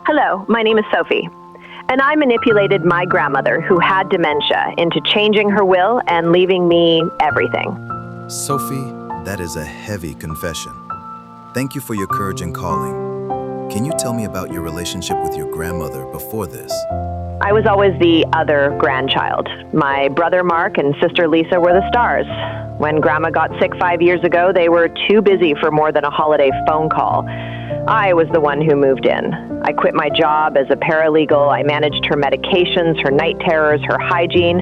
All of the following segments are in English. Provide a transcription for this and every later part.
Hello, my name is Sophie, and I manipulated my grandmother, who had dementia, into changing her will and leaving me everything. Sophie, that is a heavy confession. Thank you for your courage in calling. Can you tell me about your relationship with your grandmother before this? I was always the other grandchild. My brother Mark and sister Lisa were the stars. When Grandma got sick 5 years ago, they were too busy for more than a holiday phone call. I was the one who moved in. I quit my job as a paralegal. I managed her medications, her night terrors, her hygiene.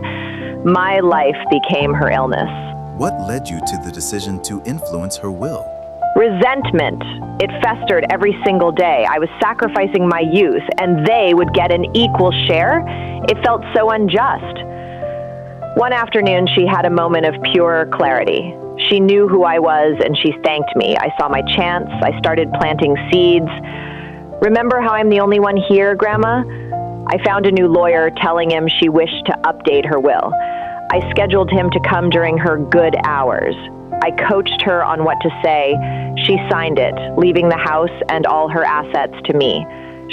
My life became her illness. What led you to the decision to influence her will? Resentment. It festered every single day. I was sacrificing my youth, and they would get an equal share. It felt so unjust. One afternoon, she had a moment of pure clarity. She knew who I was, and she thanked me. I saw my chance. I started planting seeds. Remember how I'm the only one here, Grandma? I found a new lawyer telling him she wished to update her will. I scheduled him to come during her good hours. I coached her on what to say. She signed it, leaving the house and all her assets to me.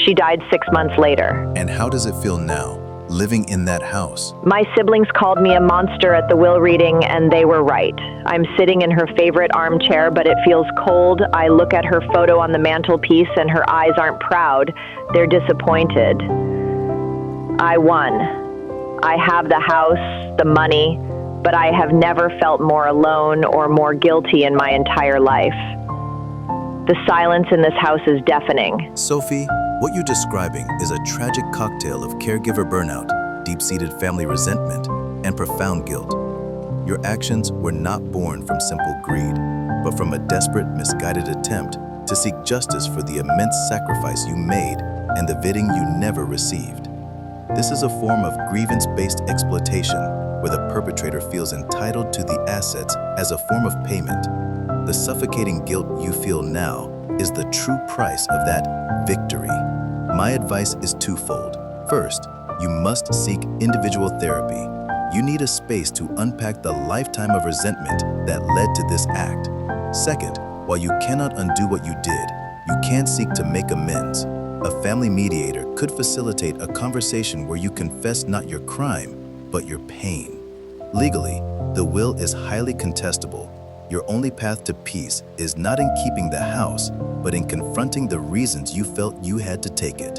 She died 6 months later. And how does it feel now, living in that house? My siblings called me a monster at the will reading, and they were right. I'm sitting in her favorite armchair, but it feels cold. I look at her photo on the mantelpiece, and her eyes aren't proud. They're disappointed. I won. I have the house, the money, but I have never felt more alone or more guilty in my entire life. The silence in this house is deafening. Sophie, what you're describing is a tragic cocktail of caregiver burnout, deep-seated family resentment, and profound guilt. Your actions were not born from simple greed, but from a desperate, misguided attempt to seek justice for the immense sacrifice you made and the bidding you never received. This is a form of grievance-based exploitation where the perpetrator feels entitled to the assets as a form of payment. The suffocating guilt you feel now is the true price of that victory. My advice is twofold. First, you must seek individual therapy. You need a space to unpack the lifetime of resentment that led to this act. Second, while you cannot undo what you did, you can seek to make amends. A family mediator could facilitate a conversation where you confess not your crime, but your pain. Legally, the will is highly contestable. Your only path to peace is not in keeping the house, but in confronting the reasons you felt you had to take it.